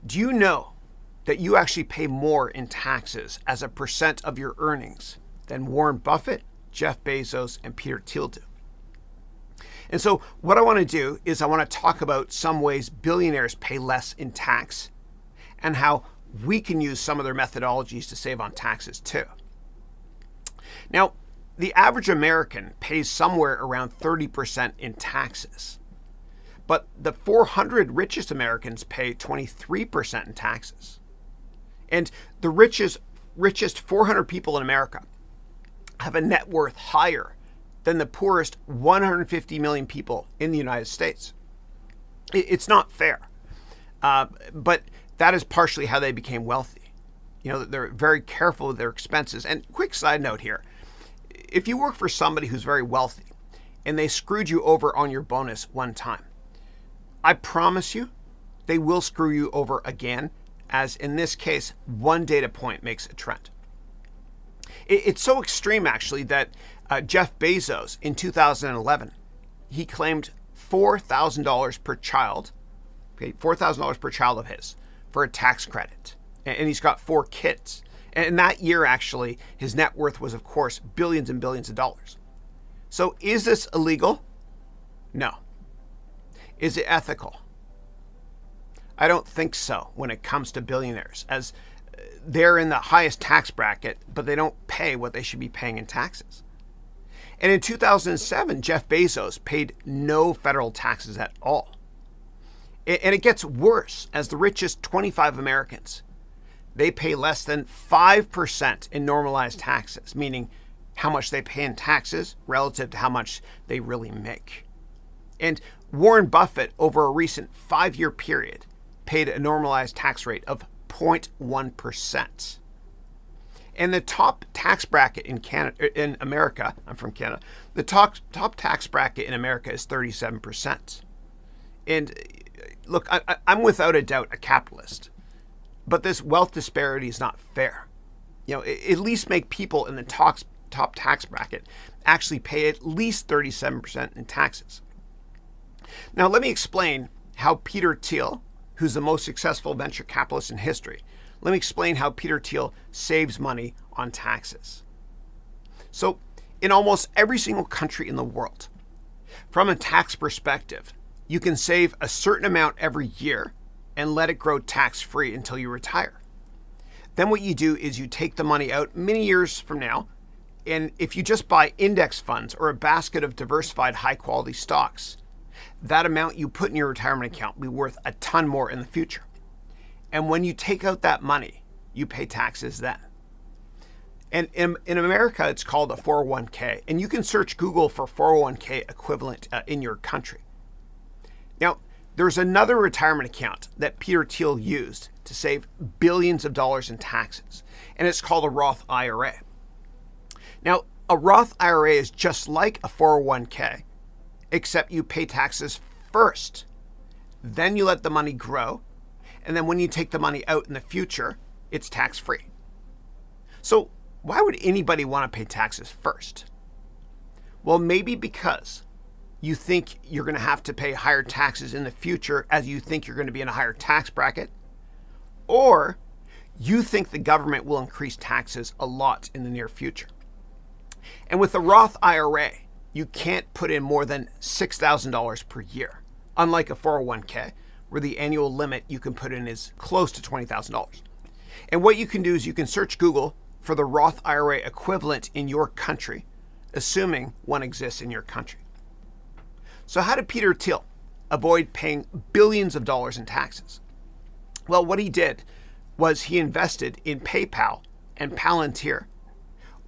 Do you know that you actually pay more in taxes as a percent of your earnings than Warren Buffett, Jeff Bezos, and Peter Thiel do? And so what I want to do is I want to talk about some ways billionaires pay less in tax and how we can use some of their methodologies to save on taxes too. Now, the average American pays somewhere around 30% in taxes, but the 400 richest Americans pay 23% in taxes. And the richest 400 people in America have a net worth higher than the poorest 150 million people in the United States. It's not fair, but that is partially how they became wealthy. You know, they're very careful with their expenses. And quick side note here, if you work for somebody who's very wealthy and they screwed you over on your bonus one time, I promise you they will screw you over again, as in this case, one data point makes a trend. It's so extreme, actually, that Jeff Bezos in 2011, he claimed $4,000 per child, $4,000 per child of his for a tax credit. And he's got 4 kids. And that year, actually, his net worth was, of course, billions and billions of dollars. So is this illegal? No. Is it ethical? I don't think so when it comes to billionaires, as they're in the highest tax bracket, but they don't pay what they should be paying in taxes. And in 2007, Jeff Bezos paid no federal taxes at all. And it gets worse, as the richest 25 Americans, they pay less than 5% in normalized taxes, meaning how much they pay in taxes relative to how much they really make. And Warren Buffett, over a recent 5-year period, paid a normalized tax rate of 0.1%. And the top tax bracket in America, I'm from Canada, the top tax bracket in America is 37%. And look, I'm without a doubt a capitalist, but this wealth disparity is not fair. You know, at least make people in the top tax bracket actually pay at least 37% in taxes. Now, let me explain how Peter Thiel, who's the most successful venture capitalist in history, let me explain how Peter Thiel saves money on taxes. So, in almost every single country in the world, from a tax perspective, you can save a certain amount every year and let it grow tax-free until you retire. Then what you do is you take the money out many years from now, and if you just buy index funds or a basket of diversified high-quality stocks, that amount you put in your retirement account will be worth a ton more in the future. And when you take out that money, you pay taxes then. And in America, it's called a 401k. And you can search Google for 401k equivalent in your country. Now, there's another retirement account that Peter Thiel used to save billions of dollars in taxes, and it's called a Roth IRA. Now, a Roth IRA is just like a 401k, except you pay taxes first. Then you let the money grow, and then when you take the money out in the future, it's tax-free. So why would anybody want to pay taxes first? Well, maybe because you think you're going to have to pay higher taxes in the future, as you think you're going to be in a higher tax bracket, or you think the government will increase taxes a lot in the near future. And with the Roth IRA, you can't put in more than $6,000 per year, unlike a 401k, where the annual limit you can put in is close to $20,000. And what you can do is you can search Google for the Roth IRA equivalent in your country, assuming one exists in your country. So how did Peter Thiel avoid paying billions of dollars in taxes? Well, what he did was he invested in PayPal and Palantir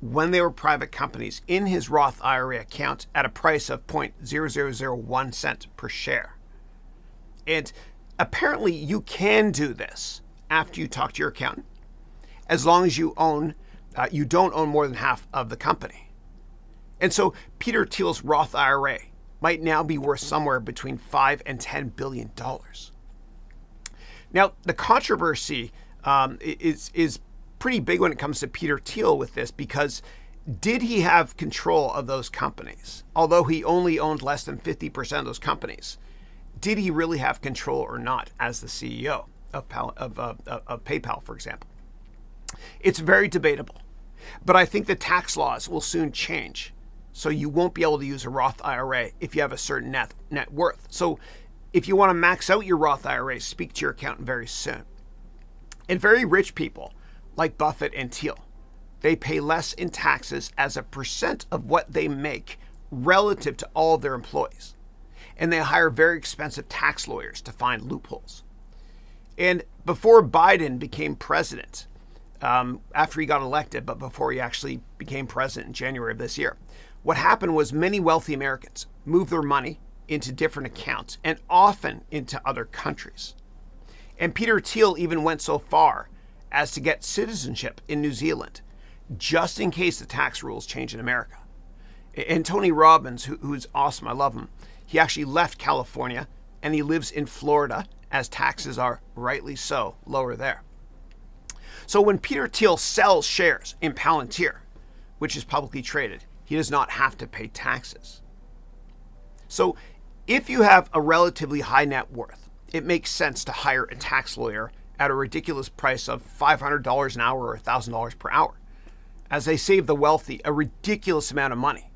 when they were private companies in his Roth IRA account at a price of 0.0001 cent per share. And apparently you can do this after you talk to your accountant, as long as you don't own more than half of the company. And so Peter Thiel's Roth IRA might now be worth somewhere between $5 and $10 billion. Now, the controversy is pretty big when it comes to Peter Thiel with this, because did he have control of those companies? Although he only owned less than 50% of those companies, did he really have control or not as the CEO of PayPal, for example. It's very debatable, but I think the tax laws will soon change. So you won't be able to use a Roth IRA if you have a certain net worth. So if you want to max out your Roth IRA, speak to your accountant very soon. And very rich people, like Buffett and Thiel, they pay less in taxes as a percent of what they make relative to all of their employees. And they hire very expensive tax lawyers to find loopholes. And before Biden became president, after he got elected, but before he actually became president in January of this year, what happened was many wealthy Americans moved their money into different accounts and often into other countries. And Peter Thiel even went so far as to get citizenship in New Zealand, just in case the tax rules change in America. And Tony Robbins, who's awesome, I love him, he actually left California and he lives in Florida, as taxes are, rightly so, lower there. So when Peter Thiel sells shares in Palantir, which is publicly traded, he does not have to pay taxes. So if you have a relatively high net worth, it makes sense to hire a tax lawyer at a ridiculous price of $500 an hour or $1,000 per hour, as they save the wealthy a ridiculous amount of money.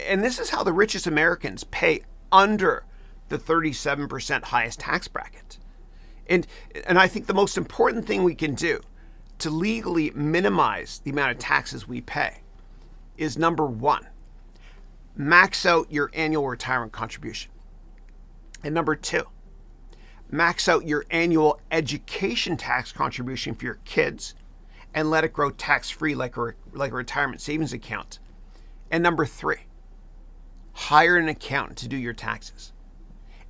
And this is how the richest Americans pay under the 37% highest tax bracket. And I think the most important thing we can do to legally minimize the amount of taxes we pay is, number one, max out your annual retirement contribution. And number two, max out your annual education tax contribution for your kids and let it grow tax-free like a retirement savings account. And number three, hire an accountant to do your taxes.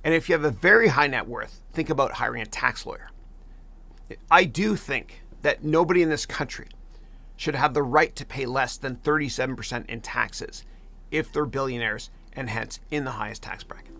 And if you have a very high net worth, think about hiring a tax lawyer. I do think that nobody in this country should have the right to pay less than 37% in taxes if they're billionaires and hence in the highest tax bracket.